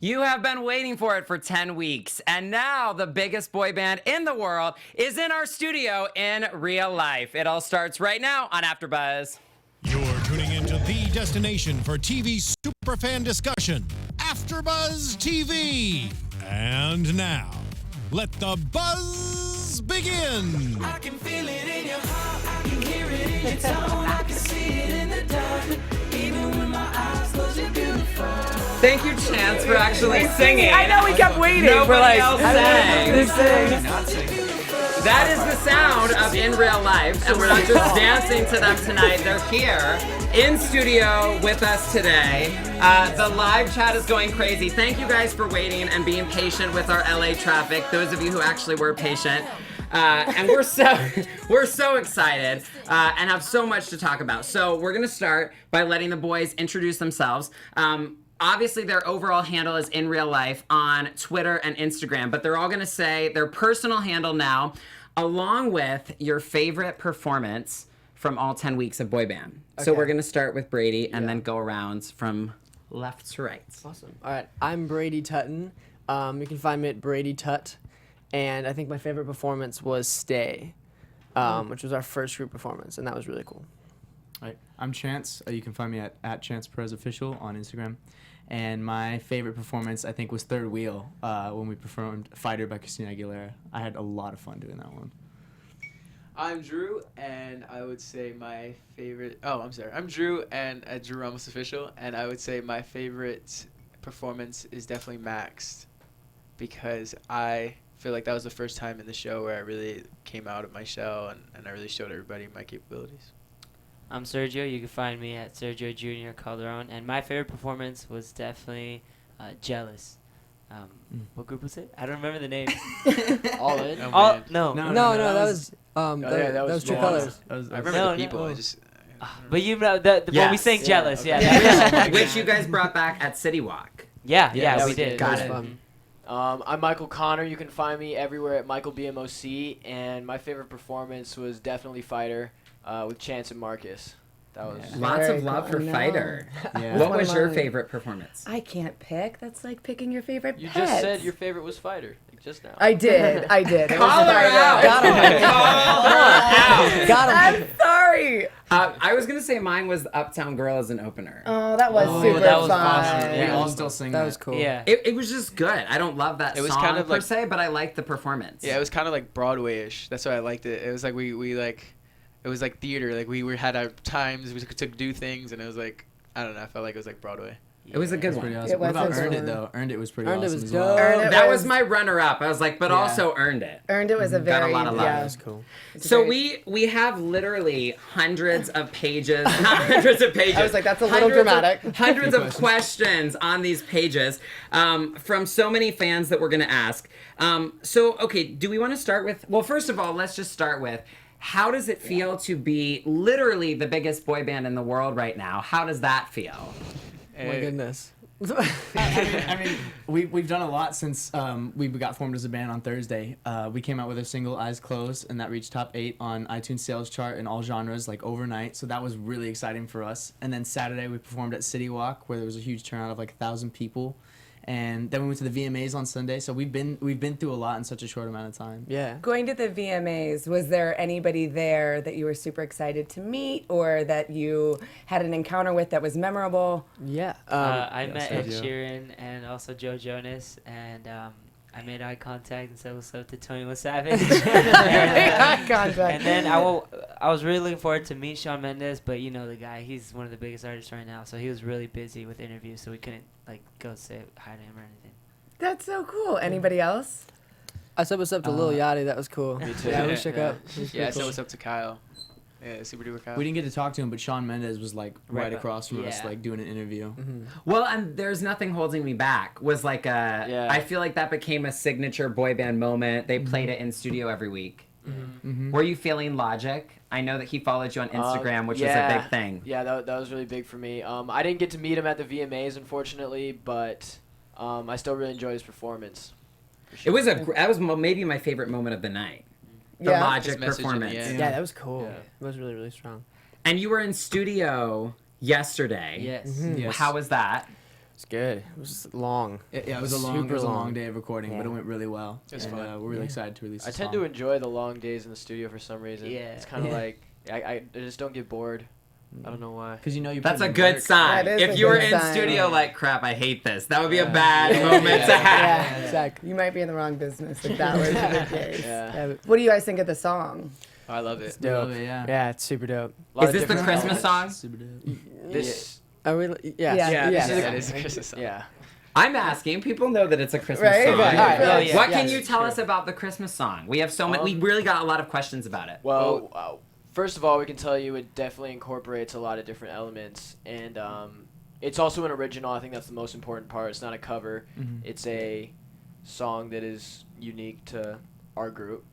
You have been waiting for it for 10 weeks, and now the biggest boy band in the world is in our studio in real life. It all starts right now on AFTERBUZZ. You're tuning into the destination for TV superfan discussion, AFTERBUZZ TV. And now, let the buzz begin. I can feel it in your heart, I can hear it in your tone, I can see it in the dark. Even when my eyes close, you're beautiful. Thank you, Chance, for actually singing. I know, we kept waiting. Nobody else sang. Sing. That is the sound of In Real Life, and we're not just dancing to them tonight. They're here in studio with us today. The live chat is going crazy. Thank you guys for waiting and being patient with our LA traffic. Those of you who actually were patient. And we're so excited and have so much to talk about. So we're gonna start by letting the boys introduce themselves. Obviously, their overall handle is In Real Life on Twitter and Instagram, but they're all gonna say their personal handle now, along with your favorite performance from all 10 weeks of boy band. Okay. So we're gonna start with Brady and then go around from left to right. Awesome. All right, I'm Brady Tutton. You can find me at Brady Tut. And I think my favorite performance was Stay, which was our first group performance, and that was really cool. All right, I'm Chance. You can find me at Chance Perez Official on Instagram. And my favorite performance, I think, was Third Wheel when we performed Fighter by Christina Aguilera. I had a lot of fun doing that one. I'm Drew, and I would say my favorite... Oh, I'm sorry. I'm Drew, and at Drew Ramos Official, and I would say my favorite performance is definitely Maxed, because I feel like that was the first time in the show where I really came out of my shell, and I really showed everybody my capabilities. I'm Sergio. You can find me at Sergio Jr. Calderon. And my favorite performance was definitely Jealous. What group was it? I don't remember the name. All in? No, that was that was True Colors. I remember the people. I just... But you know, when we sang Jealous, Which you guys brought back at City Walk. Yeah, we did. Got it. I'm Michael Connor. You can find me everywhere at Michael BMOC. And my favorite performance was definitely Fighter with Chance and Marcus. That was lots of love for Fighter. Yeah. What was your favorite performance? I can't pick. That's like picking your favorite You pets. just said your favorite was Fighter just now. I did. Call her It was out. Got him. Call her out. Got him. I'm sorry. I was gonna say mine was Uptown Girl as an opener. Oh, that was super that was fun. awesome. We Yeah. all still sing That was cool. Yeah. It was just good. I don't love that It was song kind of per like- se, but I liked the performance. Yeah, it was kind of like Broadway-ish. That's why I liked it. It was like we like... It was like theater. Like we had our times. We took do things, and it was like... I don't know. I felt like it was like Broadway. It was a good Pretty one. awesome. What about was a Earned good It, one. though? Earned It was pretty Earned It awesome was as well. dope. Earned It That was was- my runner-up. I was like, but Yeah. also Earned It. Earned It was a Got very a lot of love. That was cool. So we have literally hundreds of pages, not hundreds of pages. I was like, that's a little hundreds dramatic. Hundreds of questions on these pages from so many fans that we're going to ask. So, okay, do we want to start with, well, first of all, let's just start with, how does it feel to be literally the biggest boy band in the world right now? How does that feel? Oh my goodness. I mean, we've done a lot since we got formed as a band on Thursday. We came out with a single, Eyes Closed, and that reached top 8 on iTunes sales chart in all genres, like overnight. So that was really exciting for us. And then Saturday we performed at City Walk, where there was a huge turnout of like 1,000 people. And then we went to the VMAs on Sunday. So we've been through a lot in such a short amount of time. Yeah. Going to the VMAs, was there anybody there that you were super excited to meet or that you had an encounter with that was memorable? Yeah. I met Sergio. Ed Sheeran and also Joe Jonas, and I made eye contact and said what's up to 21 Savage. Eye contact. And then I was really looking forward to meet Shawn Mendes, but you know the guy, he's one of the biggest artists right now, so he was really busy with interviews, so we couldn't like go say hi to him or anything. That's so cool. Anybody else? I said what's up to Lil Yachty. That was cool. Me too. Yeah, we shook up. It was Yeah, I pretty said cool. what's up to Kyle. Yeah, Super Duper Kyle. We didn't get to talk to him, but Shawn Mendes was like right Right across from us, yeah. like doing an interview. Well, and There's Nothing Holding Me Back was like I feel like that became a signature boy band moment. They played it in studio every week. Were you feeling Logic? I know that he followed you on Instagram, which was a big thing. Yeah, that was really big for me. I didn't get to meet him at the VMAs, unfortunately, but I still really enjoyed his performance. It was that was maybe my favorite moment of the night. The Yeah. Logic His message in the performance. end. Yeah, that was cool. Yeah. It was really, really strong. And you were in studio yesterday. Yes. Yes. How was that? It's good. It was long. Yeah, it was a Super long long. day of recording, but it went really well. It was and, fun. we're really excited to release. I the tend song. to enjoy the long days in the studio for some reason. Yeah. It's kind of like I just don't get bored. I don't know why. Because you know you. That's put a in good work. sign. That is If a you were good in sign. studio like, crap, I hate this, that would be a bad moment to have. Yeah, exactly. You might be in the wrong business if that was the case. Yeah. Yeah, but What do you guys think of the song? I love it. I love dope. it, yeah. Yeah, it's super dope. A lot Is of this the different Christmas elements. song? Super dope. This. Are we? Yeah. Yeah. Yeah, Yes. this is That is a Christmas song. Yeah. I'm asking. People know that it's a Christmas Right? song. Right. Alright, Right. yeah, What yeah, can you tell sure. us about the Christmas song? We have so many. We really got a lot of questions about it. Well, first of all, we can tell you it definitely incorporates a lot of different elements, and it's also an original. I think that's the most important part. It's not a cover. It's a song that is unique to our group.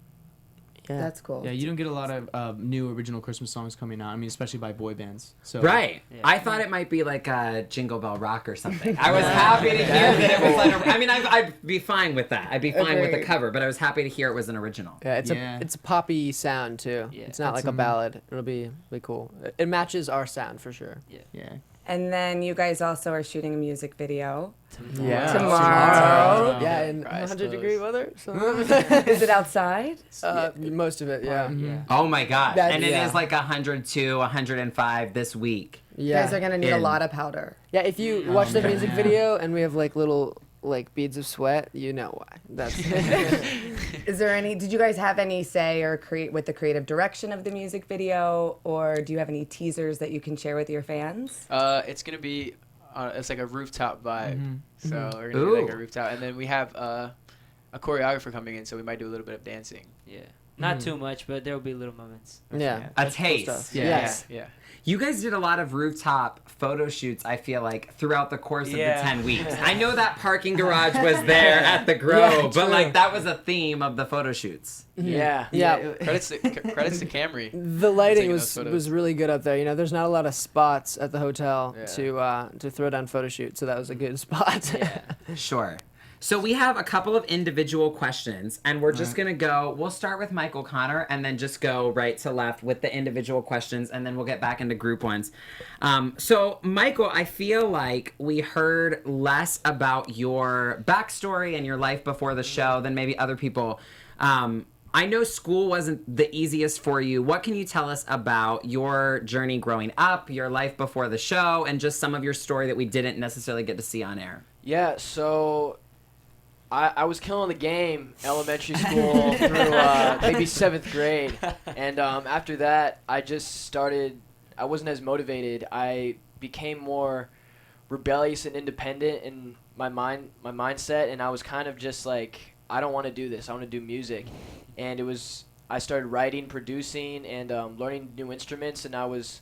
Yeah. That's cool. Yeah, you don't get a lot of new original Christmas songs coming out. I mean, especially by boy bands. So Right. Yeah. I thought it might be like a Jingle Bell Rock or something. I was happy to hear that it was like. I mean, I'd be fine with that. I'd be fine with the Agreed. cover, but I was happy to hear it was an original. Yeah, it's Yeah. a poppy sound too. Yeah. It's not like a ballad. It'll be cool. It matches our sound for sure. Yeah. And then you guys also are shooting a music video Yeah. tomorrow. Yeah, in Eyes 100-degree closed. weather. So. Is it outside? Most of it, yeah. Yeah. Oh my gosh! That- and it yeah. is like 102, 105 this week. You Yeah. guys are gonna need a In- lot of powder. Yeah, if you watch the Okay. music video and we have like little like beads of sweat, you know why. That's Is there any? Did you guys have any say or create with the creative direction of the music video, or do you have any teasers that you can share with your fans? It's gonna be, it's like a rooftop vibe. So we're gonna do like Ooh. a rooftop, and then we have a choreographer coming in, so we might do a little bit of dancing. Yeah. Not too much, but there will be little moments. yeah. A that's cool taste. stuff. Yeah. Yes. Yeah. You guys did a lot of rooftop photo shoots, I feel like, throughout the course of the Yeah. 10 weeks. I know that parking garage was there at the Grove, Yeah, but true. like that was a theme of the photo shoots. Yeah. Yeah. Credits to Camry. The lighting Taking was those photos. was really good up there. You know, there's not a lot of spots at the hotel Yeah. to throw down photo shoots, so that was a good spot. Sure. So we have a couple of individual questions, and we're just gonna go. We'll start with Michael Connor, and then just go right to left with the individual questions, and then we'll get back into group ones. So Michael, I feel like we heard less about your backstory and your life before the show than maybe other people. I know school wasn't the easiest for you. What can you tell us about your journey growing up, your life before the show, and just some of your story that we didn't necessarily get to see on air? Yeah, so I was killing the game elementary school through maybe 7th grade. And after that, I just started, I wasn't as motivated. I became more rebellious and independent in my mindset, and I was kind of just like, I don't want to do this. I want to do music. And I started writing, producing, and learning new instruments, and I was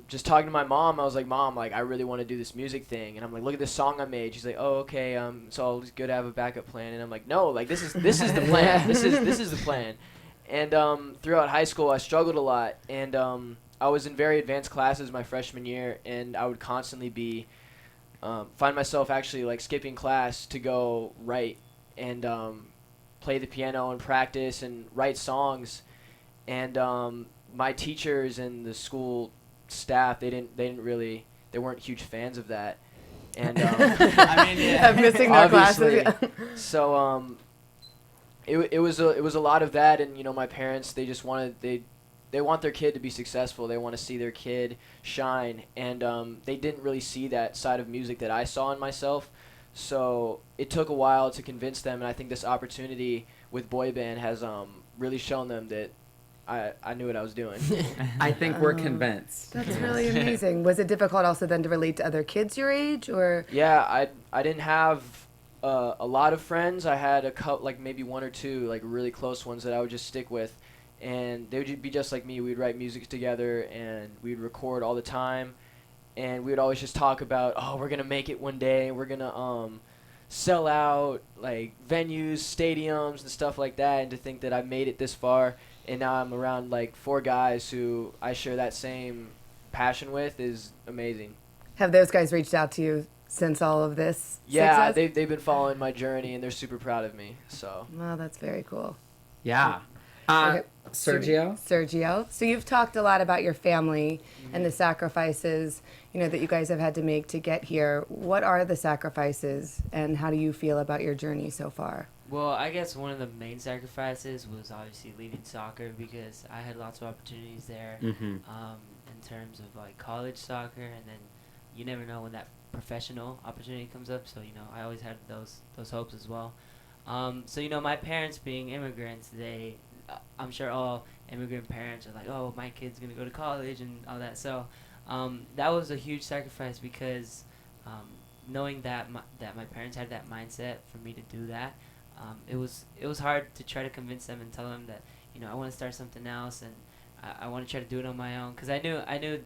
just talking to my mom. I was like, Mom, like, I really want to do this music thing. And I'm like, look at this song I made. She's like, oh, okay, so it's good to have a backup plan. And I'm like, no, like, this is the plan. This is the plan. And throughout high school, I struggled a lot. And I was in very advanced classes my freshman year, and I would constantly find myself actually, like, skipping class to go write and play the piano and practice and write songs. And my teachers and the school staff, they weren't huge fans of that. And I mean, yeah. Of missing their obviously. classes. So it was a lot of that, and you know, my parents, they just wanted they want their kid to be successful. They want to see their kid shine, and they didn't really see that side of music that I saw in myself. So it took a while to convince them, and I think this opportunity with Boy Band has really shown them that I knew what I was doing. I think we're convinced. That's really amazing. Was it difficult also then to relate to other kids your age, or? Yeah, I didn't have a lot of friends. I had a couple, like maybe one or two, like really close ones that I would just stick with, and they would be just like me. We'd write music together, and we'd record all the time, and we would always just talk about, oh, we're gonna make it one day. We're gonna sell out like venues, stadiums, and stuff like that. And to think that I made it this far, and now I'm around like 4 guys who I share that same passion with is amazing. Have those guys reached out to you since all of this Yeah, success? they've been following my journey, and they're super proud of me. So Well, that's very cool. Yeah. Okay. Sergio? Sergio. So you've talked a lot about your family and the sacrifices, that you guys have had to make to get here. What are the sacrifices, and how do you feel about your journey so far? Well, I guess one of the main sacrifices was obviously leaving soccer because I had lots of opportunities there in terms of like college soccer, and then you never know when that professional opportunity comes up. So I always had those hopes as well. So my parents being immigrants, I'm sure all immigrant parents are like, oh, my kid's gonna go to college and all that. So that was a huge sacrifice because knowing that my parents had that mindset for me to do that. It was hard to try to convince them and tell them that I want to start something else and I want to try to do it on my own because I knew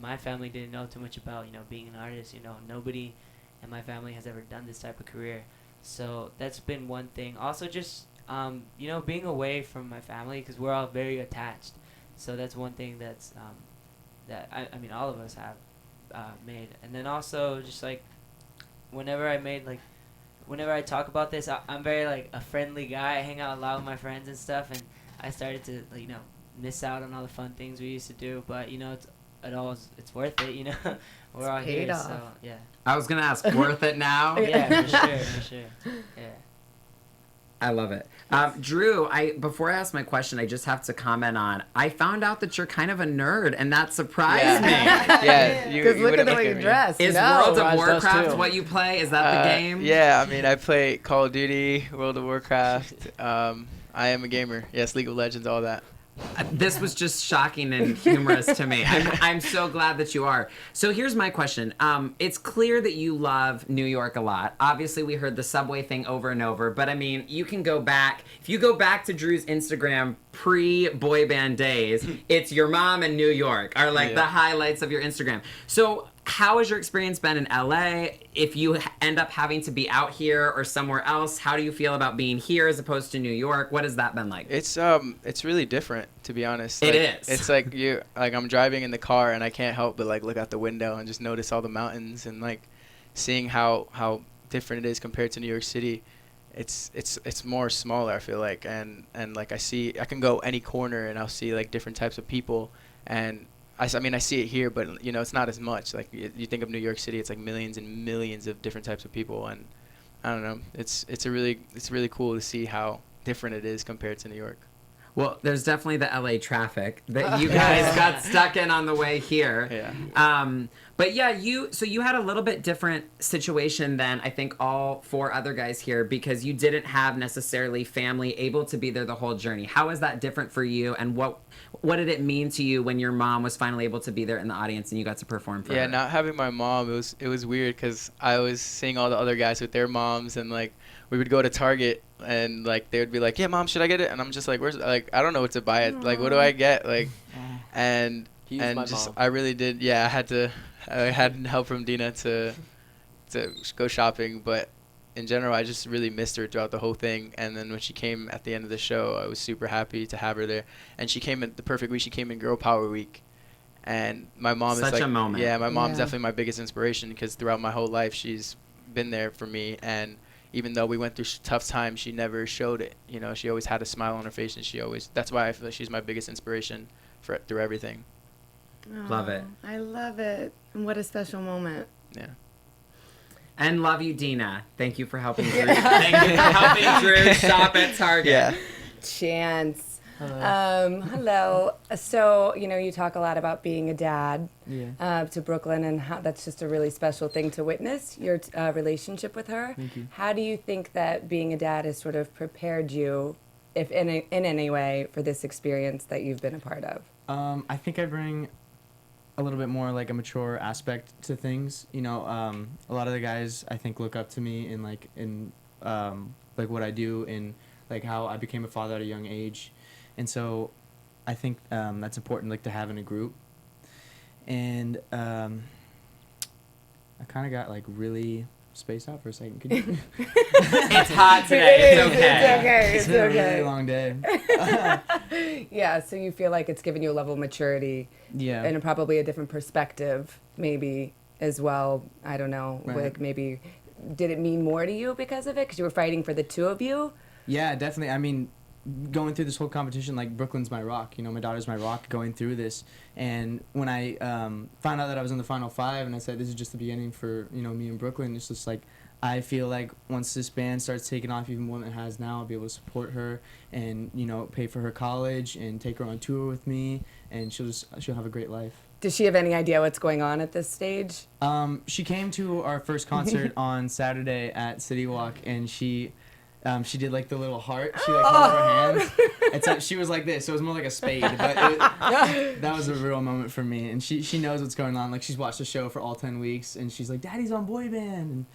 my family didn't know too much about being an artist. Nobody in my family has ever done this type of career, so that's been one thing. Also, just being away from my family because we're all very attached, so that's one thing that's that I mean all of us have made. And then also just like whenever I talk about this, I'm very like a friendly guy. I hang out a lot with my friends and stuff, and I started to miss out on all the fun things we used to do. But it's worth it. We're all paid here, off. so yeah. I was going to ask, worth it now? Yeah, for sure. Yeah. I love it. Drew, before I ask my question, I just have to comment on, I found out that you're kind of a nerd, and that surprised me. Yeah, Because look at the way you dress. Is no. World of Rise does Warcraft too. what you play? Is that the game? Yeah, I mean, I play Call of Duty, World of Warcraft. I am a gamer. Yes, League of Legends, all that. This was just shocking and humorous to me. I'm so glad that you are. So here's my question. It's clear that you love New York a lot. Obviously, we heard the subway thing over and over, but I mean, you can go back. If you go back to Drew's Instagram pre-boy band days, it's your mom and New York are like the highlights of your Instagram. So how has your experience been in LA? If you end up having to be out here or somewhere else, how do you feel about being here as opposed to New York? What has that been like? It's really different, to be honest. It Like, is. It's like I'm driving in the car and I can't help but like look out the window and just notice all the mountains and like seeing how different it is compared to New York City. It's more smaller, I feel like, and like I can go any corner and I'll see like different types of people, and I see it here, but it's not as much. Like you think of New York City, it's like millions and millions of different types of people, and I don't know. It's really cool to see how different it is compared to New York. Well, there's definitely the LA traffic that you guys got stuck in on the way here. Yeah. But yeah, you had a little bit different situation than I think all four other guys here because you didn't have necessarily family able to be there the whole journey. How is that different for you, and what did it mean to you when your mom was finally able to be there in the audience and you got to perform for her? Yeah, not having my mom, it was weird because I was seeing all the other guys with their moms, and like we would go to Target and like they would be like, "Yeah, mom, should I get it?" And I'm just like, "Where's I don't know what to buy it. Like, what do I get?" Like, and My just mom. I really did. Yeah, I had help from Dina to go shopping, but in general, I just really missed her throughout the whole thing. And then when she came at the end of the show, I was super happy to have her there. And she came at the perfect week. She came in Girl Power Week. And my mom is Such like, a moment. yeah, my mom's Yeah. definitely my biggest inspiration because throughout my whole life, she's been there for me. And even though we went through tough times, she never showed it. She always had a smile on her face, and that's why I feel like she's my biggest inspiration through everything. Love it. I love it. And what a special moment. Yeah. And love you, Dina. Thank you for helping Drew. Thank you for helping Drew shop at Target. Yeah. Chance. Hello. So, you talk a lot about being a dad to Brooklyn, and how that's just a really special thing to witness, your relationship with her. Thank you. How do you think that being a dad has sort of prepared you, if in any way, for this experience that you've been a part of? I think I bring a little bit more like a mature aspect to things. A lot of the guys I think look up to me in what I do and like how I became a father at a young age, and so I think that's important like to have in a group. And I kind of got like really spaced out for a second. Could you? It's hot today. It's okay. It's It's been a okay. really long day. Yeah, so you feel like it's given you a level of maturity Yeah. and probably a different perspective, maybe as well. I don't know. Right. Like maybe, did it mean more to you because of it? Because you were fighting for the two of you. Yeah, definitely. I mean, going through this whole competition, like Brooklyn's my rock, my daughter's my rock going through this. And when I found out that I was in the final 5 and I said this is just the beginning for, me and Brooklyn, it's just like, I feel like once this band starts taking off even more than it has now, I'll be able to support her and, pay for her college and take her on tour with me, and she'll have a great life. Does she have any idea what's going on at this stage? She came to our first concert on Saturday at City Walk, and she did like the little heart. She like held her hands. It's like she was like this, so it was more like a spade. But that was a real moment for me. And she knows what's going on. Like she's watched the show for all 10 weeks, and she's like, "Daddy's on boy band." And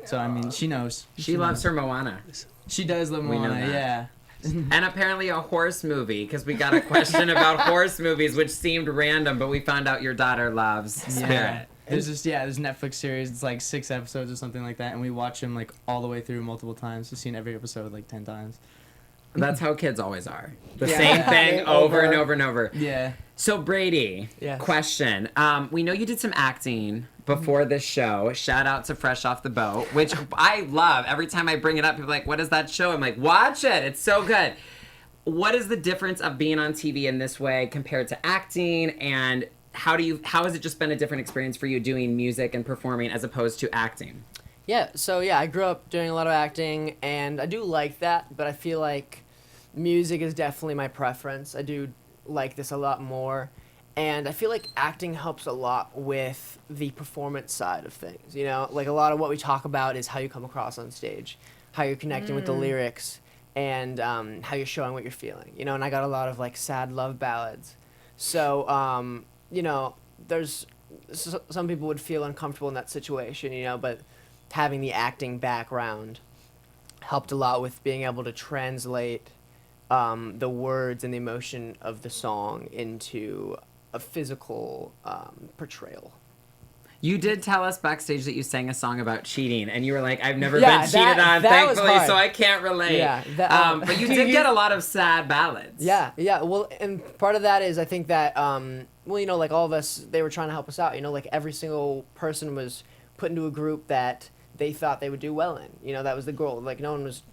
so I mean, she knows. She loves her Moana. She does love We know Moana. that. Yeah. And apparently a horse movie, because we got a question about horse movies, which seemed random, but we found out your daughter loves Spirit. There's there's a Netflix series. It's like 6 episodes or something like that, and we watch them like all the way through multiple times. We've seen every episode like 10 times. That's how kids always are. The same thing over and over and over. Yeah. So Brady, question. We know you did some acting before this show. Shout out to Fresh Off the Boat, which I love. Every time I bring it up, people are like, what is that show? I'm like, watch it. It's so good. What is the difference of being on TV in this way compared to acting, and how has it just been a different experience for you doing music and performing as opposed to acting? Yeah, so I grew up doing a lot of acting, and I do like that, but I feel like music is definitely my preference. I do like this a lot more, and I feel like acting helps a lot with the performance side of things, Like a lot of what we talk about is how you come across on stage, how you're connecting with the lyrics, and how you're showing what you're feeling, And I got a lot of, like, sad love ballads. So, there's some people would feel uncomfortable in that situation, but having the acting background helped a lot with being able to translate the words and the emotion of the song into a physical portrayal. You did tell us backstage that you sang a song about cheating, and you were like, I've never Yeah, been cheated on, that was thankfully, hard. so I can't relate. Yeah, but you did get a lot of sad ballads. Yeah. Well, and part of that is I think that, like all of us, they were trying to help us out. Like every single person was put into a group that they thought they would do well in. That was the goal. Like no one was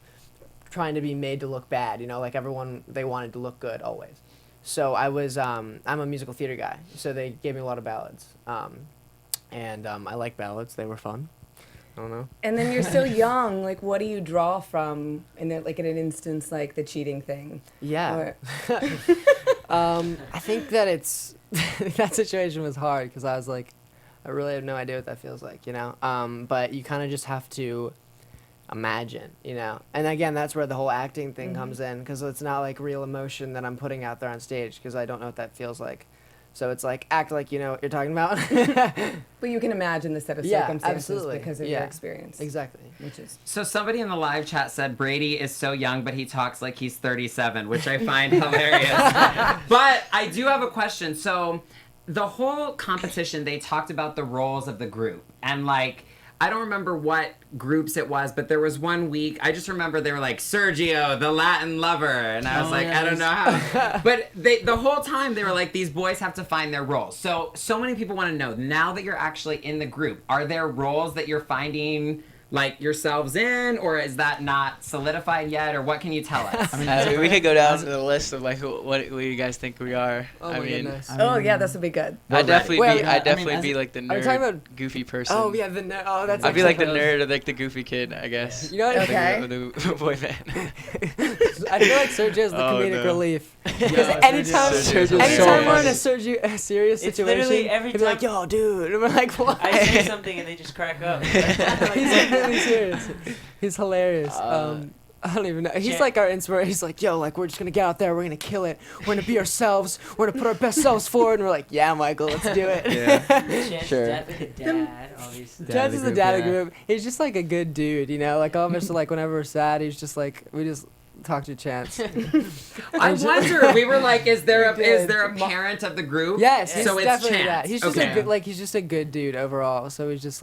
trying to be made to look bad. Like everyone, they wanted to look good always. So I was, I'm a musical theater guy, so they gave me a lot of ballads. And I like ballads. They were fun. I don't know. And then you're so young. Like, what do you draw from in an instance like the cheating thing? Yeah. I think that that situation was hard because I was like, I really have no idea what that feels like, But you kind of just have to imagine, And again, that's where the whole acting thing comes in, because it's not like real emotion that I'm putting out there on stage, because I don't know what that feels like. So it's like, act like you know what you're talking about. But you can imagine the set of Yeah, circumstances absolutely. because of your experience. Exactly. Which is So somebody in the live chat said Brady is so young, but he talks like he's 37, which I find hilarious. But I do have a question. So the whole competition, they talked about the roles of the group. And I don't remember what groups it was, but there was one week, I just remember they were like, Sergio, the Latin lover. And I was I don't know how. But the whole time they were like, these boys have to find their roles. So many people want to know, now that you're actually in the group, are there roles that you're finding yourselves in, or is that not solidified yet, or what can you tell us? We could go down to the list of who you guys think we are. Oh my goodness. yeah, this would be good. I'd definitely Wait, be like the are you talking nerd, about- goofy person. Oh yeah, the nerd. Oh, that's. I'd be like the nerd or like the goofy kid, I guess. You know what? Okay. The boy band. I feel like Sergio's the Oh, comedic no. relief. Yeah, anytime Sergio's anytime so we're in funny. a serious It's situation, literally every he'd be like, time- "Yo, dude," and we're like, "What?" I say something and they just crack up. He's really serious. He's hilarious. I don't even know. He's Chan- like our inspiration. He's like, "Yo, we're just gonna get out there. We're gonna kill it. We're gonna be ourselves. We're gonna put our best selves forward." And we're like, "Yeah, Michael, let's do it." Chance Sure. is definitely the dad, obviously. Chance is the group, dad of yeah. the group. He's just like a good dude, All of us are whenever we're sad, he's just we just talk to Chance. I wonder, we were like, is there We did. a parent of the group? Yes, he's so it's definitely Chance. that. He's just Okay. a good, he's just a good dude overall. So he's just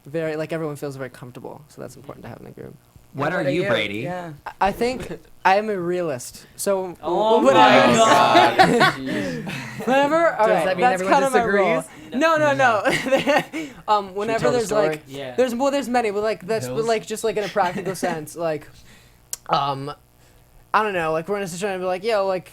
very everyone feels very comfortable. So that's important to have in the group. What are you, Brady? Yeah. I think I am a realist. So Oh my whenever, God. whenever, all Does right, that mean that's everyone kind of my role. disagrees? No. Whenever tell the there's story? Yeah. there's many, but that's Hills? just in a practical sense, I don't know, like we're in a situation to be like, yo, like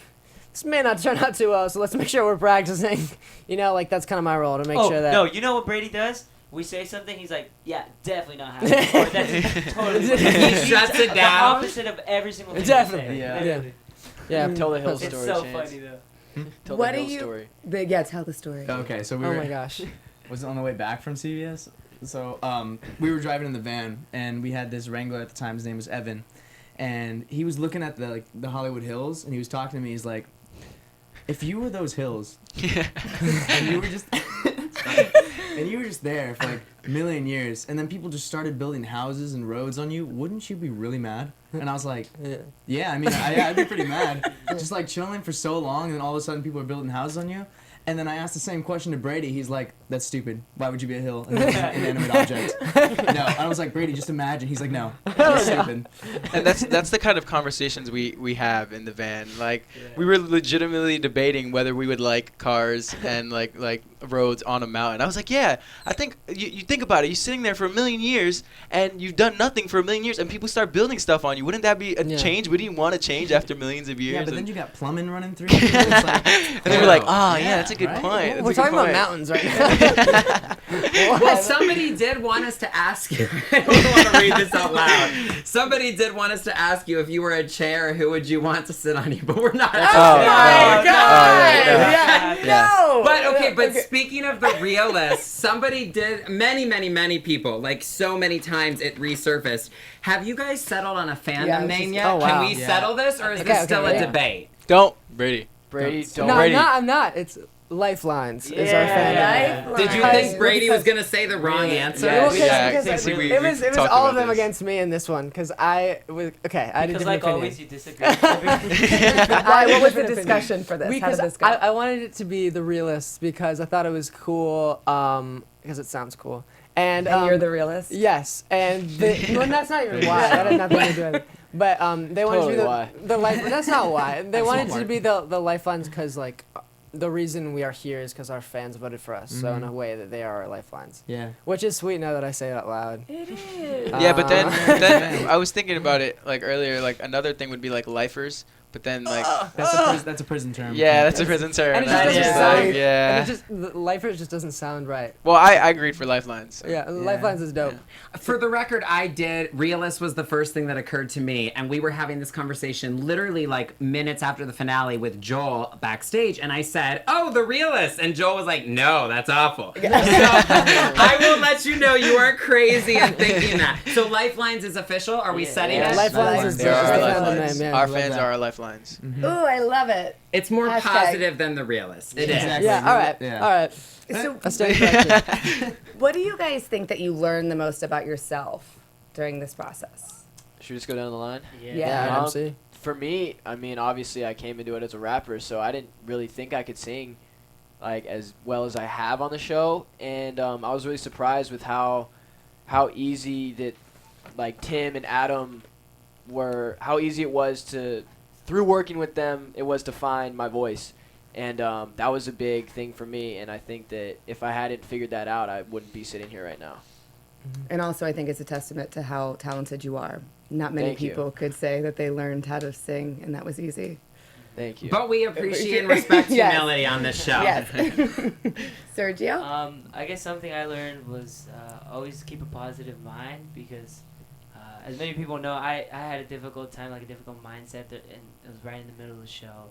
this may not turn out too well, so let's make sure we're practicing. You know, like that's kind of my role to make sure that. No, you know what Brady does? We say something, he's like, yeah, definitely not happening. Or that's totally. He shuts it The down. opposite of every single thing. Definitely. You say. Yeah. Literally. Yeah. Tell the Hill It's story. so Chance. funny though. Tell What the do Hill you? story. Yeah, tell the story. Okay, so we Oh were. my gosh. Was it on the way back from CVS? So we were driving in the van, and we had this Wrangler at the time. His name was Evan, and he was looking at the Hollywood Hills, and he was talking to me. He's like, "If you were those hills, and you were just there for like a million years, and then people just started building houses and roads on you, wouldn't you be really mad?" And I was like, "Yeah, I mean, I'd be pretty mad. Just like chilling for so long, and then all of a sudden people are building houses on you." And then I asked the same question to Brady. He's like, "That's stupid. Why would you be a hill? An inanimate object?" No. I was like, "Brady, just imagine." He's like, "No, that's stupid." And that's the kind of conversations we have in the van. Like we were legitimately debating whether we would like cars and like roads on a mountain. I was like, yeah, I think you think about it. You're sitting there for a million years and you've done nothing for a million years, and people start building stuff on you. Wouldn't that be a change? Wouldn't you want to change after millions of years? Yeah, but then you got plumbing running through. You. It's like, and they were like, oh yeah, that's a good right? point. That's We're a good talking about point. mountains right now. Well, somebody did want us to ask you. I don't want to read this out loud. Somebody did want us to ask you if you were a chair, who would you want to sit on you? But we're not. Oh, my no. God! Oh, Yeah, no. But okay, but speaking of the realists, somebody did, many people, like so many times it resurfaced. Have you guys settled on a fandom Yeah, I was name just- yet? oh, wow. Can we Yeah. settle this, or is Okay, this okay, still a yeah. debate? Don't Brady. Brady, don't. No, Brady. I'm not. It's Lifelines is our Yeah. fan. Did you Lifeline. think Brady was gonna say the wrong answer? Yeah, Well, yeah, because see, we it was talked all about of them this. against me in this one because I was okay. I had a Because different like opinion. always, you disagree. Why? What was the Different discussion for this? How Because did this go? I wanted it to be the realists because I thought it was cool. Because it sounds cool. And you're the realist. Yes, and well, that's not even why. That had nothing to do with it. But they wanted Totally to why. be the life. That's not why. They wanted smart. to be the lifelines because like the reason we are here is because our fans voted for us. So in a way that they are our lifelines. Yeah. Which is sweet now that I say it out loud. It is. Yeah, but then I was thinking about it like earlier. Like another thing would be like lifers, but then like That's a prison term. yeah, that's a prison term. And it That just doesn't is, sound. like, yeah. And it just the lifers just doesn't sound right. Well, I agreed for lifelines. So. Yeah, lifelines is dope. For the record, I did. Realist was the first thing that occurred to me, and we were having this conversation literally like minutes after the finale with Joel backstage, and I said, "Oh, the realist," and Joel was like, "No, that's awful." So I will let you know you are crazy and thinking that. So Lifelines is official. Are we setting Yeah. it? Lifelines is They the are our fandom lifelines. name, yeah. Our Love fans that. are our lifelines. Ooh, I love it. It's more Hashtag. positive than the realist. It is. Exactly. Yeah, all right, Yeah. all right. So, I stand corrected. what do you guys think that you learned the most about yourself during this process? Should we just go down the line? Yeah. Yeah. Um, MC. For me, I mean, obviously, I came into it as a rapper, so I didn't really think I could sing like as well as I have on the show, and I was really surprised with how easy that like Tim and Adam were, how easy it was to, through working with them, it was to find my voice, and that was a big thing for me, and I think that if I hadn't figured that out, I wouldn't be sitting here right now. And also, I think it's a testament to how talented you are. Not many Thank you. people could say that they learned how to sing, and that was easy. Thank you. But we appreciate and respect Yes. humility on this show. Yes. Sergio? I guess something I learned was always keep a positive mind because, as many people know, I had a difficult time, like a difficult mindset, and it was right in the middle of the show.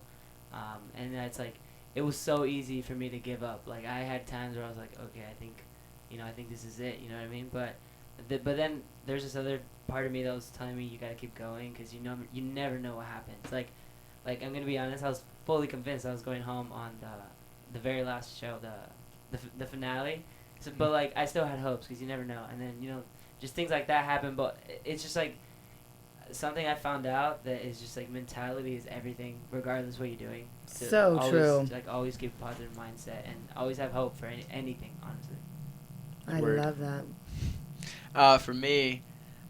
And it's like, it was so easy for me to give up. Like, I had times where I was like, okay, I think this is it, you know what I mean? But then there's this other part of me that was telling me you gotta keep going because you never know what happens. Like I'm gonna be honest, I was fully convinced I was going home on the very last show, the finale. So, but like I still had hopes because you never know. And then just things like that happen. But it's just like something I found out that is just like mentality is everything, regardless what you're doing. So always, true. Like always keep a positive mindset and always have hope for anything. Honestly. I Word. love that. For me,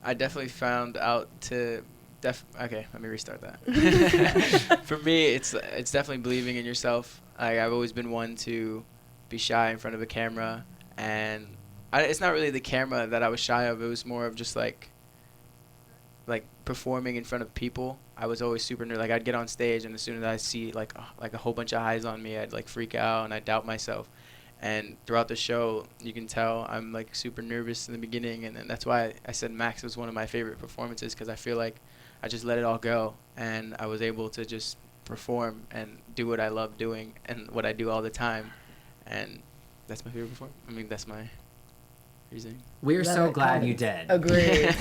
I definitely found out to okay, let me restart that. For me, it's definitely believing in yourself. I've always been one to be shy in front of a camera, and it's not really the camera that I was shy of. It was more of just like performing in front of people. I was always super nervous. Like I'd get on stage, and as soon as I see like a whole bunch of eyes on me, I'd like freak out and I doubt myself. And throughout the show, you can tell I'm like super nervous in the beginning, and that's why I said Max was one of my favorite performances, because I feel like I just let it all go, and I was able to just perform and do what I love doing and what I do all the time, and that's my favorite performance. I mean, that's my reasoning. We're so glad you did. Agreed.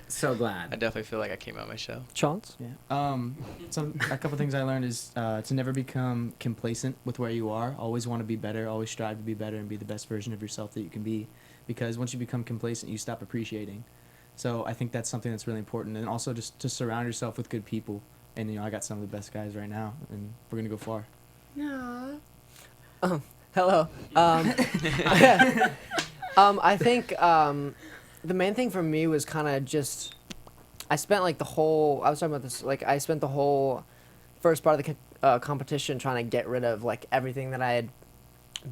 So glad. I definitely feel like I came out of my shell. Chance? Yeah. A couple things I learned is to never become complacent with where you are. Always want to be better. Always strive to be better and be the best version of yourself that you can be. Because once you become complacent, you stop appreciating. So I think that's something that's really important. And also just to surround yourself with good people. And, I got some of the best guys right now, and we're going to go far. Hello. I think the main thing for me was kind of just, I spent like I was talking about this, like I spent the whole first part of the competition trying to get rid of like everything that I had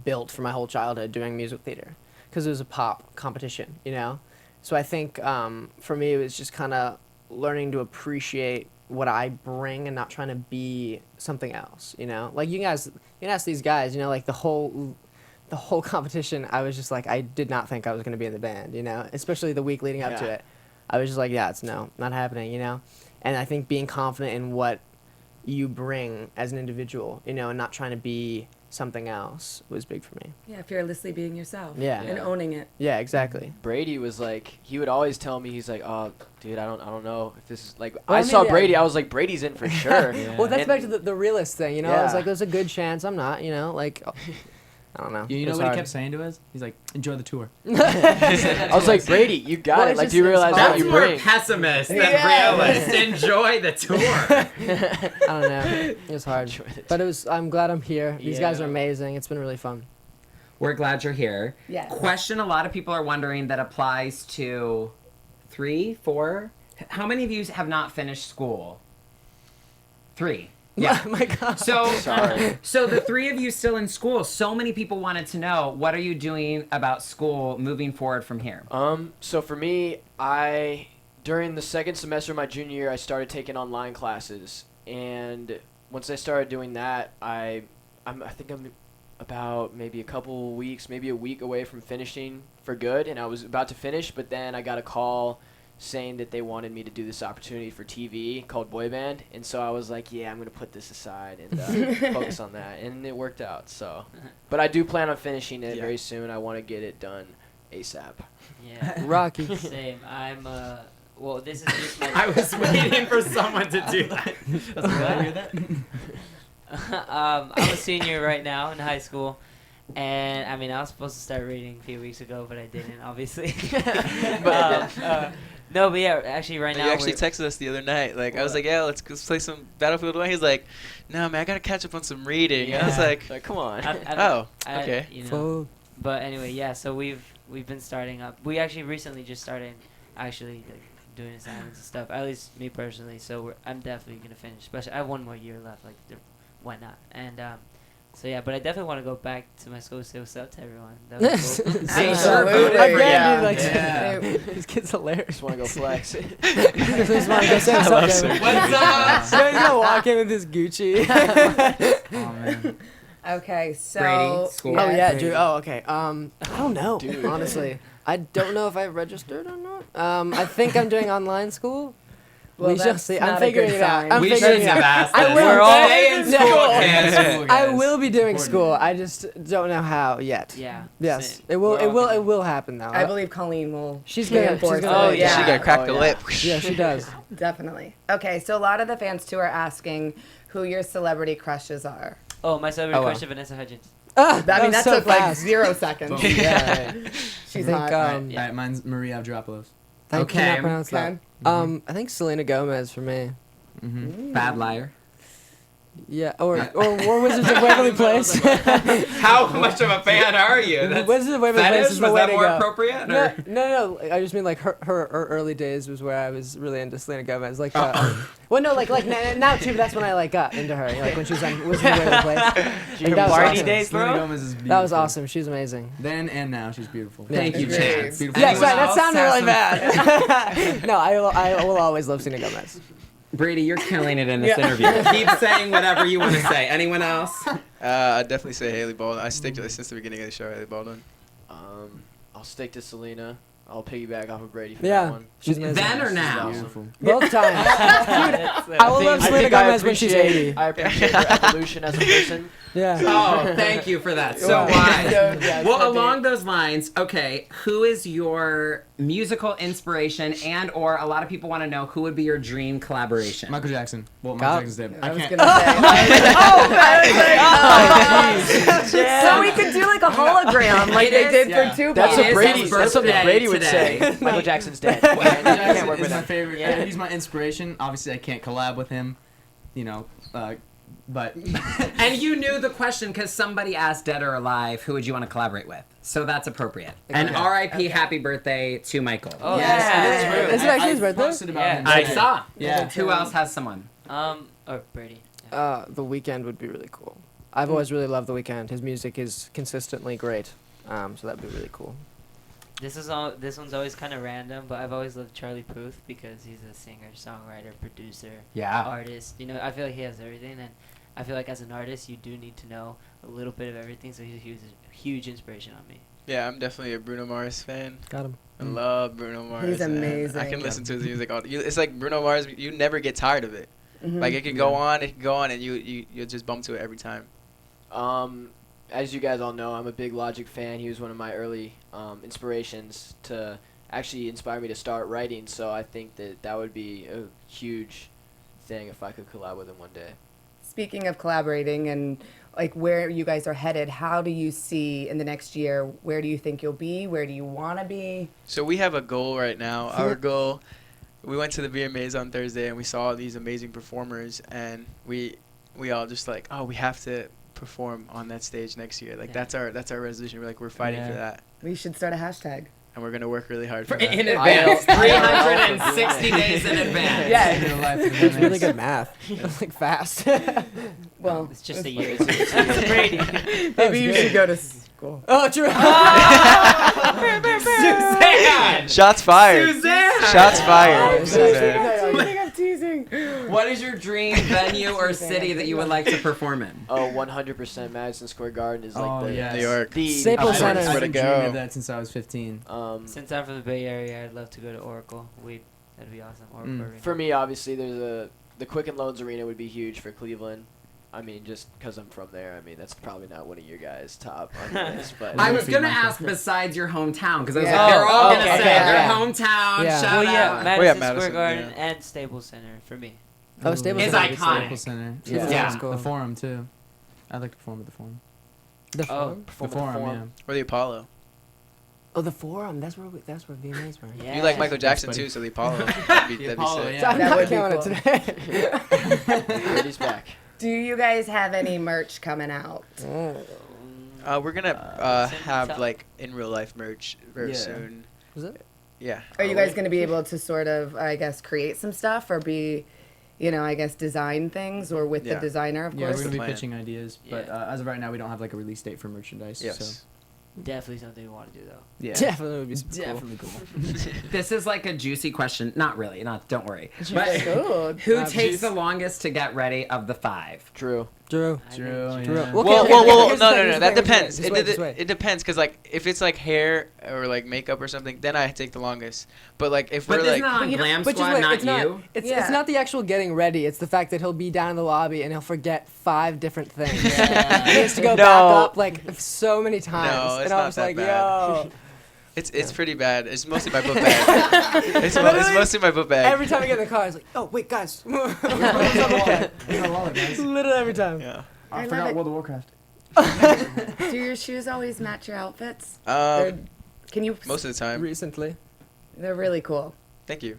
built for my whole childhood doing music theater, because it was a pop competition, So I think for me it was just kind of learning to appreciate what I bring and not trying to be something else, Like you can ask these guys, like the whole competition, I was just like, I did not think I was going to be in the band, especially the week leading up to it. I was just like, it's not happening, And I think being confident in what you bring as an individual, and not trying to be something else was big for me. Yeah, fearlessly being yourself. Yeah. And owning it. Yeah, exactly. Brady was like, he would always tell me, he's like, oh, dude, I don't know if this is like. Well, I saw Brady, I was like, Brady's in for sure. Well, that's back to the realist thing, It was like, there's a good chance I'm not, like. I don't know. You know what he kept saying to us? He's like, enjoy the tour. I was like, Brady, you got it. Like, do you realize what you bring? That's more pessimist than realist. Enjoy the tour. I don't know. It was hard. But I'm glad I'm here. These guys are amazing. It's been really fun. We're glad you're here. Yes. Question a lot of people are wondering that applies to 3, 4. How many of you have not finished school? 3. Yeah. Oh my God. So, Sorry. So the 3 of you still in school. So many people wanted to know, what are you doing about school moving forward from here? So for me, during the second semester of my junior year, I started taking online classes, and once I started doing that, I think I'm about maybe a couple weeks, maybe a week away from finishing for good, and I was about to finish, but then I got a call saying that they wanted me to do this opportunity for TV called Boy Band, and so I was like, yeah, I'm going to put this aside and focus on that, and it worked out, so. But I do plan on finishing it very soon. I want to get it done ASAP. Yeah. Rocky. Same. Well, this is just my... I was waiting for someone to do that. I'm a senior right now in high school, and I mean, I was supposed to start reading a few weeks ago, but I didn't, obviously. No, but yeah, actually right now. You actually texted us the other night. Like, I was like, yeah, let's play some Battlefield 1. He's like, no, man, I got to catch up on some reading. Yeah. And I was like, Come on. Okay. But anyway, yeah, so we've been starting up. We actually recently just started like doing assignments and stuff, at least me personally, so I'm definitely going to finish. Especially, I have 1 more year left, like, why not? And, so yeah, but I definitely want to go back to my school to say what's up to everyone. That was cool. These kids hilarious. Just want to go flex. Just want to go say what's up. What's up? So he's gonna walk in with his Gucci. Oh, man. Okay, so. Brady, school. Oh yeah, Brady. Drew. Oh okay. I don't know. Dude. Honestly, I don't know if I registered or not. I think I'm doing online school. Well, we shall that's see. not I'm a figuring good it out. sign. I'm We figuring shouldn't it have out. asked I this. will. We're all Stay in school, kids. I will be doing school. I just don't know how yet. Yeah. Yes, same. it will. We're It all will. gonna- It will happen though. I believe Colleen will. She's gonna. reinforce She's gonna. it. Oh, yeah. She got to crack the yeah. whip. Yeah, she does. Definitely. Okay, so a lot of the fans too are asking who your celebrity crushes are. Oh, my celebrity Oh, wow. crush is Vanessa Hudgens. Ah, I mean, that so took like fast. 0 seconds. Yeah. She's I hot. think, All right, mine's Maria Avgeropoulos. I Okay. cannot pronounce Okay. that. I think Selena Gomez for me. Mm-hmm. Bad liar. Yeah, or Wizards of Waverly Place. How much of a fan are you? That's Wizards of Waverly Place fetish? is Was the way that to more go. appropriate? No, Or? no. I just mean like her early days was where I was really into Selena Gomez. Like, well, no, like now too. But that's when I like got into her. Like when she was on Wizards of Waverly Place. Like, that was party awesome. days, Selena bro? Gomez is beautiful. That was awesome. She's amazing. Then and now, she's beautiful. Thank you, Agreed. Chance. Beautiful. Yeah, Anyone sorry, that else sounded have really some- bad. No, I will always love Selena Gomez. Brady, you're killing it in this interview. Keep saying whatever you want to say. Anyone else? I'd definitely say Haley Baldwin. I stick to since the beginning of the show, Haley Baldwin. I'll stick to Selena. I'll piggyback off of Brady for Yeah. that one. She's amazing. Then or now? Beautiful. Both times. I will love Selena Gomez when she's 80. I appreciate her evolution as a person. Yeah. Oh, thank you for that. So wise. Well, along those lines, okay, who is your musical inspiration, and or a lot of people want to know who would be your dream collaboration? Michael Jackson. Well, God. Michael Jackson's dead. I I was can't. gonna say. So we could do like a hologram, like they did Yeah. for Tupac. That's It what is Brady. his That's something birthday Brady would today. say. Michael Jackson's dead. Michael Can't Jackson work with is my him. favorite. Yeah. He's my inspiration. Obviously, I can't collab with him. You know, but And you knew the question because somebody asked dead or alive, who would you want to collaborate with? So that's appropriate. And R.I.P. Happy birthday to Michael. Oh, yes, yeah. it is true. Is it actually his birthday? Posted about Yeah. him. I saw. Yeah. Who else has someone? Or Brady. Yeah. The Weeknd would be really cool. I've always really loved The Weeknd. His music is consistently great. So that'd be really cool. This one's always kind of random, but I've always loved Charlie Puth because he's a singer, songwriter, producer, Yeah. artist. You know, I feel like he has everything, and I feel like as an artist, you do need to know a little bit of everything. So he's a huge inspiration on me. Yeah, I'm definitely a Bruno Mars fan. Got him. I love Bruno Mars. He's man. I amazing. can listen to his music all. It's like Bruno Mars. You never get tired of it. Like it can go on, and you'll just bump to it every time. As you guys all know, I'm a big Logic fan. He was one of my early inspirations to actually inspire me to start writing. So I think that would be a huge thing if I could collab with him one day. Speaking of collaborating and like where you guys are headed, how do you see in the next year? Where do you think you'll be? Where do you want to be? So we have a goal right now. Our goal. We went to the VMAs on Thursday and we saw these amazing performers, and we all just like, oh, we have to perform on that stage next year. Like that's our resolution. We're fighting for that, We should start a hashtag. and we're gonna work really hard for that. In advance. 360 days in advance. Yeah. It's really good math. It's like fast. Well, It's just a year. It's Brady. maybe you should go to school. Oh, true. Suzanne! Shots fired. Suzanne! Shots fired. Suzanne. I'm teasing. What is your dream venue or city that you would like to perform in? Oh, 100% Madison Square Garden is like Oh, the yes. New York. the Staples I've Center. been Where to dreaming go. of that since I was 15. Since I'm from the Bay Area, I'd love to go to Oracle. That'd be awesome. Oracle Arena. For me, obviously, the Quicken Loans Arena would be huge for Cleveland. I mean, just because I'm from there. I mean, that's probably not one of your guys' top on the list, but I was going to ask besides your hometown, because I was Yeah. like, they're all Oh, going to okay, say yeah. their hometown, Yeah. shout Well, yeah, out. Madison, Madison, Square Garden yeah. and Staples Center for me. Oh, Staples It's Center. iconic. Staples Center. Yeah. Yeah. The Forum too. I'd like to perform at the Forum. The Oh, Forum? The perform at Forum, Or the Apollo. Oh, the Forum. That's where VMAs were. Yeah. You like Michael Jackson buddy. too, so the Apollo. That'd be Apollo, sick. yeah. I'm That not would be counting cool. it today. Brady's back. Do you guys have any merch coming out? We're gonna Send have top. like in real life merch very Yeah. soon. Was it? Yeah. Are you guys going to be able to sort of, I guess, create some stuff or be, I guess, design things or with the Yeah. designer, of Yeah, we're course? gonna be plan. pitching ideas, but as of right now, we don't have like a release date for merchandise. Yes. So. Definitely something we want to do, though. Yeah. Definitely would be super cool. Definitely cool. This is like a juicy question. Not really, don't worry. But Cool. who takes the longest to get ready of the 5? Drew. Drew. I True. think- Drew. Yeah. Well, Well, okay, well, okay, well, here's the no, thing, no, here's no. the That thing, depends. just wait, just wait. It depends, cause like if it's like hair or like makeup or something, then I take the longest. But like if But we're this like, is not on Glam But just Squad, wait, not it's not, you. it's Yeah. not the actual getting ready. It's the fact that he'll be down in the lobby and he'll forget 5 different things. he has to go No. back up like so many times. No, it's and I not was that like, bad. yo. it's pretty bad. It's mostly my book bag. it's mostly my book bag. Every time I get in the car, I was like, oh, wait, guys. Literally every time. Yeah. I I love forgot it. World of Warcraft. Do your shoes always match your outfits? Can you? Most of the time. Recently. They're really cool. Thank you.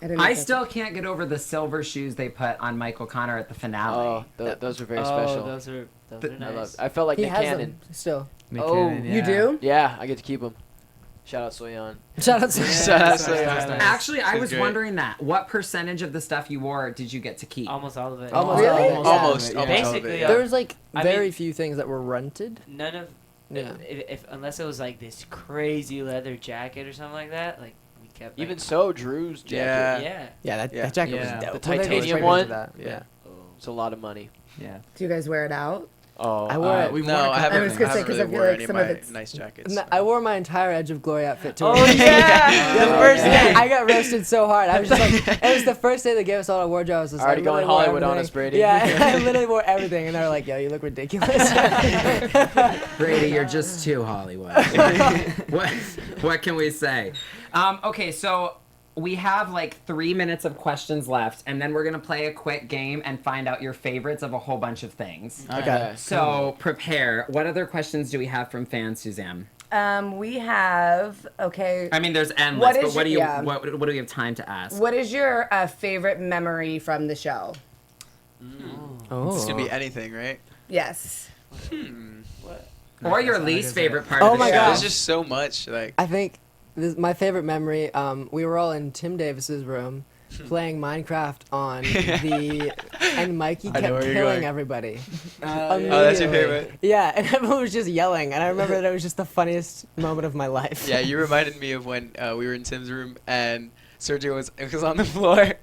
I still can't get over the silver shoes they put on Michael Connor at the finale. Oh, those are very Oh, special. those are The- I nice. love. I felt like He Nick has Cannon. them still. Oh, You do? Yeah, I get to keep them. Shout out Soyeon. Shout out to Shout out Nice, to nice, Soyeon. nice. Actually, I She's was great. wondering that. What percentage of the stuff you wore did you get to keep? Almost all of it. Almost Really? all of it, yeah. Almost. Yeah. Almost all of it, Basically, yeah. There was like I very mean- few things that were rented. None of Yeah. if unless it was like this crazy leather jacket or something like that, like we kept. Even like, so, Drew's jacket. yeah. Yeah, Yeah. that jacket Yeah. was dope. The Well, they made titanium great one? pictures of that. Yeah. It's a lot of money. Yeah. Do you guys wear it out? Oh, I wore it. We've No, worn a I couple haven't. I was gonna say, 'cause really I feel wore like any some of of my it's- nice jackets. No, I wore my entire Edge of Glory outfit to Oh work. yeah. The Yeah. first day, Yeah. I got roasted so hard. I was just like, it was the first day they gave us all our wardrobe. I was just Already like, going literally wore Hollywood on us, everything. Brady. Yeah, I literally wore everything, and they were like, "Yo, you look ridiculous." Brady, you're just too Hollywood. what can we say? Okay, so we have like 3 minutes of questions left, and then we're gonna play a quick game and find out your favorites of a whole bunch of things. Okay. So prepare. What other questions do we have from fans, Suzanne? We have okay. I mean, there's endless, What but is what do you your- yeah. what do we have time to ask? What is your favorite memory from the show? Oh. It's gonna be anything, right? Yes. Or your least favorite part Oh of the my show? gosh. There's just so much. Like, I think my favorite memory. We were all in Tim Davis's room playing Minecraft on the, and Mikey I know kept where you're killing going. everybody. oh, that's your Immediately. favorite. Yeah, and everyone was just yelling, and I remember that it was just the funniest moment of my life. Yeah, you reminded me of when we were in Tim's room and Sergio was on the floor,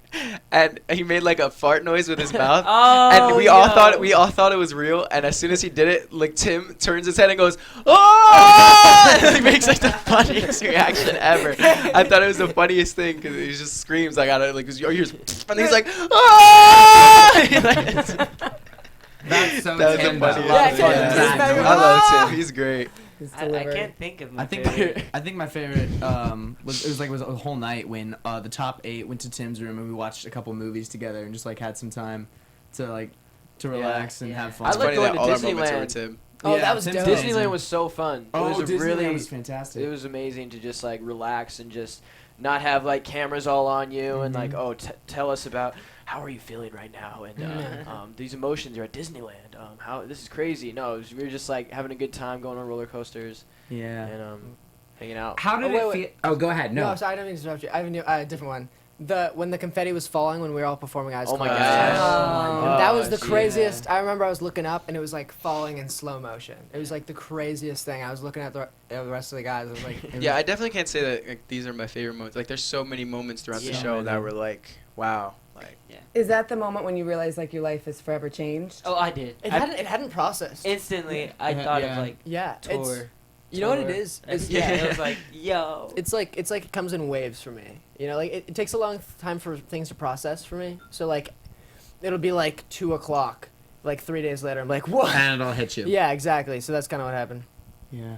and he made like a fart noise with his mouth. Oh, And we all thought it was real. And as soon as he did it, like Tim turns his head and goes, "Oh!" and he makes like the funniest reaction ever. I thought it was the funniest thing because he just screams like out of like his ears, and he's like, "Oh!" That's so That was the Tim, though. funniest. Yeah, thing. Tim, he's very- I love Tim. He's great. It's I delivered. can't think of my I think favorite. I think my favorite was a whole night when the top 8 went to Tim's room and we watched a couple movies together and just like had some time to relax and Yeah. have fun. I It's like funny going that to all our moments are with Disneyland. Tim. Oh, that was Tim's dope. amazing. Disneyland was so fun. Oh, it was Disneyland really was fantastic. It was amazing to just like relax and just not have like cameras all on you and like, oh, tell us about how are you feeling right now and these emotions are at Disneyland. How this is crazy. No, we were just like having a good time going on roller coasters Yeah. and hanging out. How did Oh, it wait, feel? wait. Oh, go ahead. No, No. sorry, I don't mean to interrupt you. I have a different one. When the confetti was falling when we were all performing Eyes Oh my Closed. gosh. And that was the Gosh, craziest. I remember I was looking up and it was like falling in slow motion. It was like the craziest thing. I was looking at the rest of the guys. I was like, Yeah, I definitely can't say that like, these are my favorite moments. Like, there's so many moments throughout the Yeah. show that were like, wow. Like, Is that the moment when you realize like your life is forever changed? Oh, I did. it I hadn't processed. instantly. I Yeah, thought yeah. of like Yeah, tour. it's you know what it tour. is. Yeah, it was like yo. It's like it comes in waves for me. You know, like it takes a long time for things to process for me. So like, it'll be like 2:00, like 3 days later. I'm like, what? And it'll hit you. Yeah, exactly. So that's kind of what happened. Yeah.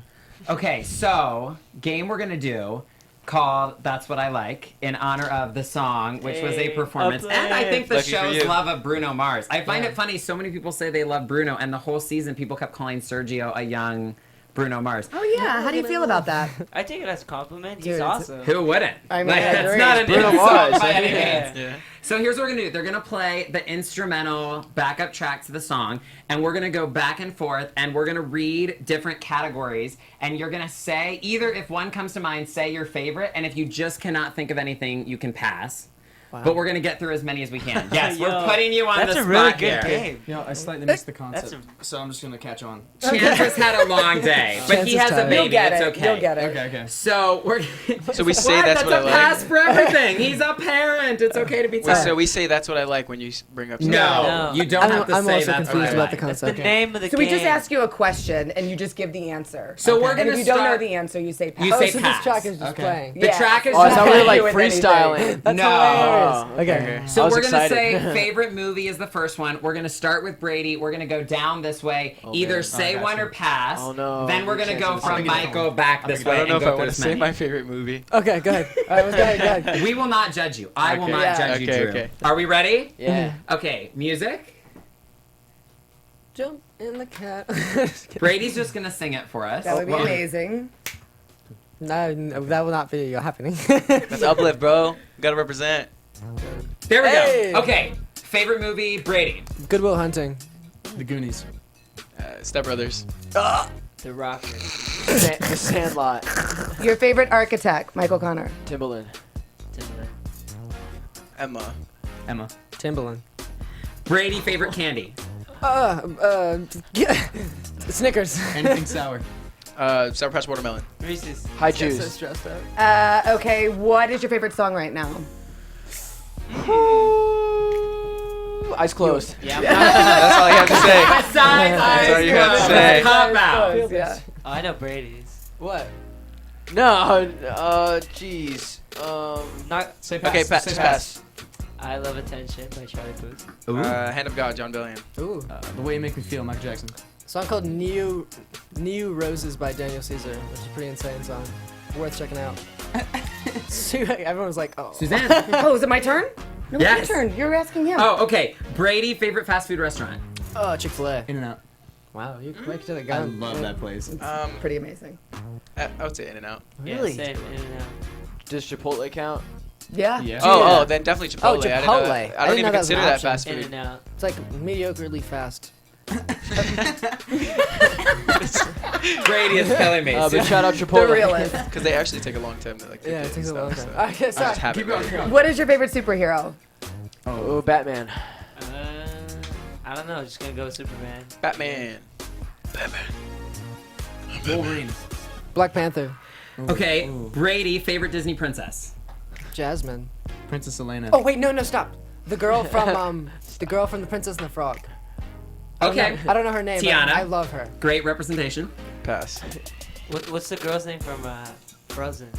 Okay, so game we're gonna do called "That's What I Like" in honor of the song, which was a Hey, performance, and I think the Lucky for show's you. love of Bruno Mars. I find Yeah. it funny. So many people say they love Bruno, and the whole season people kept calling Sergio a young Bruno Mars. Oh yeah. How do you feel about that? I take it as a compliment. Dude, He's it's- awesome. Who wouldn't? I mean, Like, I that's agree. not an Bruno insult Mars. by any Yeah. means. yeah. So here's what we're gonna do. They're gonna play the instrumental backup track to the song, and we're gonna go back and forth, and we're gonna read different categories, and you're gonna say either if one comes to mind, say your favorite, and if you just cannot think of anything, you can pass. Wow. But we're gonna get through as many as we can. Yes, we're Yo, putting you on That's the a spot really good here. game. You know, I slightly missed the That's concept, so I'm just gonna catch on. Chance has had a long day, but Chance he is has a tired. baby. You'll get it's it. okay. You'll get it. Okay. So we're. So we say What? that's what I a like. pass for everything. He's a parent. It's okay to be Wait, tired. so we say that's what I like when you bring up something. No, No. you don't have to I'm say also that's confused what I about the like. That's the concept. name of the So game. we just ask you a question and you just give the answer. So we're And gonna if you don't know start- the answer, you say pass. You say so pass. this track is just Okay. playing. The Yeah. track is Oh, I just thought we were playing. like with anything. freestyling. That's No. hilarious. Oh, Okay. I So was we're gonna excited. say favorite movie is the first one. We're gonna start with Brady. We're gonna go down this way. Either say one or pass. Oh, no. Then we're gonna Can't go do from this. Michael back this way. I don't know and if I go want to through say as my many. favorite movie. Okay, go ahead. All right, go ahead. We will not judge you. I will Okay. not Yeah. judge you, Okay, Drew. okay. Are we ready? Yeah. Okay, music. Jump in the cat. Brady's just gonna sing it for us. That would be Well, amazing. No, that will not be happening. That's uplift, bro. Gotta represent. There we Hey. go. Okay, favorite movie, Brady. Goodwill Hunting. The Goonies. Step Brothers. The Rocker. The Sandlot. Your favorite architect, Michael Connor. Timbaland. Timberland. Emma. Timbaland. Brady, favorite candy. Snickers. Anything sour. Sour Patch Watermelon. Reese's. Hi, Get so Jews. stressed out. Okay, what is your favorite song right now? Eyes closed. Yeah. That's all you have to say. That's all you have to say. Cop out. Yeah. Oh, I know Brady's. What? No, jeez. Not. Say pass. Okay, pass. Say Just pass. I Love Attention by Charlie Puth. Hand of God, John Bellion. Ooh. The Way You Make Me Feel, Michael Jackson. A song called New Roses by Daniel Caesar, which is a pretty insane song. Worth checking out. Everyone was like, oh. Suzanne. Oh, is it my turn? No, Yes. it's your turn. You're asking him. Oh, okay. Brady, favorite fast food restaurant? Oh, Chick-fil-A. In-N-Out. Wow, you quick to the I gun. love that place. Pretty amazing. I would say In-N-Out. Really? Yeah, same. In-N-Out. Does Chipotle count? Yeah. Yeah. Oh, then definitely Chipotle. Oh, Chipotle. I I don't didn't even know that was an consider that option. fast food. In-N-Out. It's like mediocrely fast. Brady is killing me. But shout out The Chipotle. realist. Because they actually take a long time to like. cook Yeah, it and takes a long stuff, time. so Okay, I sorry. just have it ready. What is your favorite superhero? Oh, Batman. I don't know. Just gonna go with Superman. Batman. Wolverine. Black Panther. Okay, Brady, favorite Disney princess? Jasmine. Princess Elena. Oh wait, no, stop. The girl from The Princess and the Frog. Okay. I don't know her name. but Tiana. I love her. Great representation. Pass. What's the girl's name from Frozen?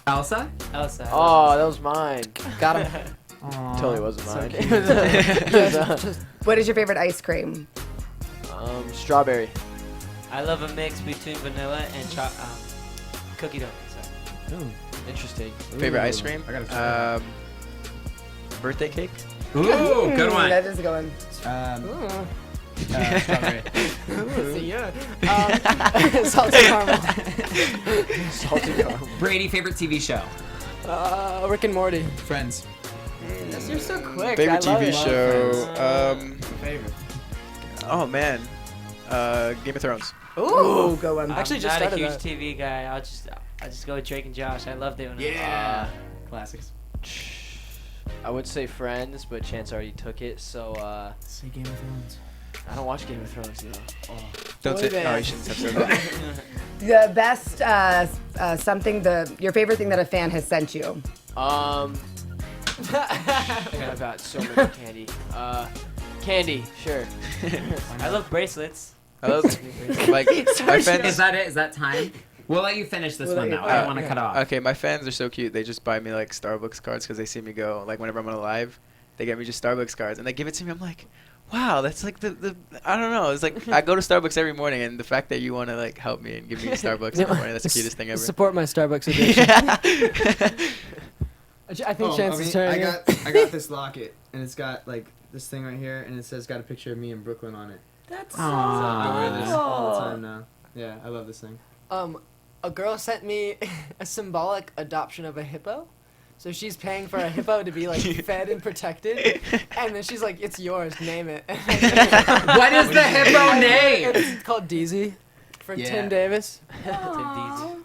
Elsa? Elsa. Oh, that was mine. Got him. Totally wasn't mine. What is your favorite ice cream? Strawberry. I love a mix between vanilla and cookie dough. Ooh, interesting. Favorite ice cream? I gotta try Birthday cake. Ooh, good one. That is a good one. Strawberry. Salted caramel. Salted caramel. Brady, favorite TV show? Rick and Morty. Friends. You're so quick. Favorite I love TV it. show. Favorite. Oh man. Game of Thrones. Ooh, good one. Actually, I'm just not a started huge that. TV guy. I'll just go with Drake and Josh. I loved it when Yeah. Classics. I would say Friends, but Chance already took it, so Say Game of Thrones. I don't watch Game of Thrones, you know. Don't say. Boy Oh, band. you shouldn't have said that. The best your favorite thing that a fan has sent you. I've got so much candy. Candy, sure. I love bracelets. I love like my Is fans. that it? Is that time? We'll let you finish this We'll one let though. you- I don't want to cut off. Okay, my fans are so cute. They just buy me like Starbucks cards because they see me go. Like whenever I'm on a live, they get me just Starbucks cards and they give it to me. I'm like, wow, that's like the I don't know. It's like I go to Starbucks every morning, and the fact that you want to like help me and give me Starbucks every morning, that's the cutest thing ever. Support my Starbucks addiction. I think Chance is turning. I got this locket, and it's got like this thing right here, and it says got a picture of me and Brooklyn on it. That's So I wear this all the time now. Yeah, I love this thing. A girl sent me a symbolic adoption of a hippo. So she's paying for a hippo to be like fed and protected, and then she's like, "It's yours, name it." What is the hippo name? It's called Deezy, for Yeah. Tim Davis.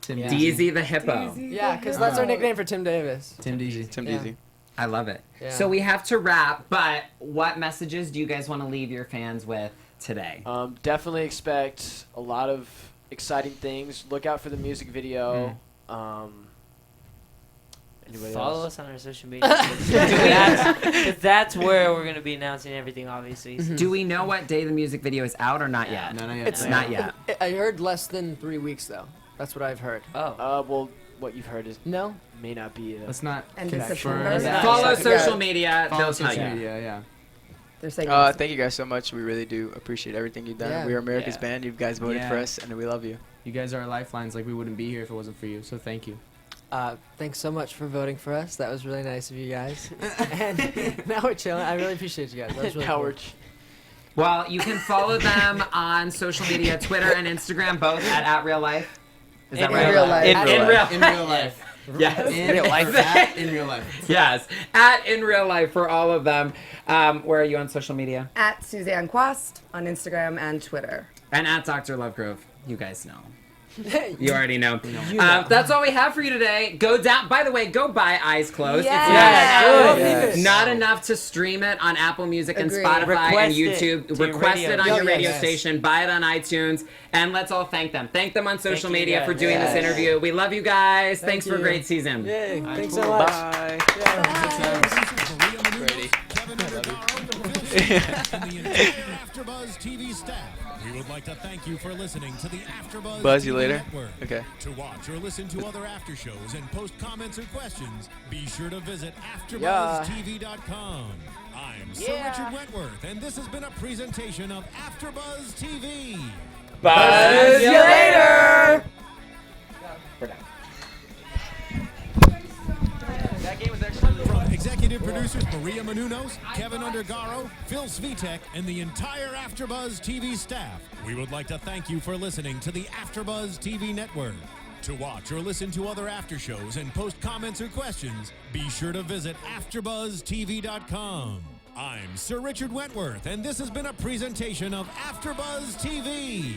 Tim Yeah. Deezy the hippo. Yeah, because that's our nickname for Tim Davis. Tim Deasy. Tim Yeah. Deasy. I love it. Yeah. So we have to wrap, but what messages do you guys want to leave your fans with today? Definitely expect a lot of exciting things. Look out for the music video. Anybody Follow else? us on our social media. 'Cause that's where we're gonna be announcing everything, obviously. So Do we know what day the music video is out or not yet? No, not yet. It's Not yet. I heard less than 3 weeks though. That's what I've heard. Oh. Well, what you've heard is No. may not be. Let's not End of confirm September. that. Follow Yeah. social media. Follow They'll tell social you. media, yeah. They're saying Thank you guys so much. We really do appreciate everything you've done. Yeah. We are America's Yeah. band. You guys voted Yeah. for us, and we love you. You guys are our lifelines. Like we wouldn't be here if it wasn't for you. So thank you. Thanks so much for voting for us. That was really nice of you guys. And now we're chilling. I really appreciate you guys. That was really Now cool. we're Well, you can follow them on social media, Twitter and Instagram, both at Real Life. Is that In right? real life. In In real real life. In real life. Yes. In real life. In real life. Yes. At In Real Life for all of them. Where are you on social media? at Suzanne Quast on Instagram and Twitter. And at Dr. Lovegrove. You guys know. You already know. That's all we have for you today. Go down. By the way, go buy Eyes Closed. Yes. It's not enough to stream it on Apple Music and Agreed. Spotify Request and it YouTube. to your Request radio it on your radio Yes. station. Buy it on iTunes. And let's all thank them. Thank them on social you media guys. for doing this Yes. interview. We love you guys. Thanks for a you. great season. Yay! Thanks so much. Bye. Brady. Kevin Undergaro, Phil Suzanne, and the entire AfterBuzz TV staff. We would like to thank you for listening to the AfterBuzz Buzz you TV later. Network. Okay. To watch or listen to other after shows and post comments or questions, be sure to visit Yeah. AfterBuzzTV.com. I'm Sir Richard Wentworth, and this has been a presentation of AfterBuzz TV. Buzz you later. From executive producers Maria Menounos, Kevin Undergaro, Phil Svitek, and the entire AfterBuzz TV staff, we would like to thank you for listening to the AfterBuzz TV Network. To watch or listen to other after shows and post comments or questions, be sure to visit AfterBuzzTV.com. I'm Sir Richard Wentworth, and this has been a presentation of AfterBuzz TV.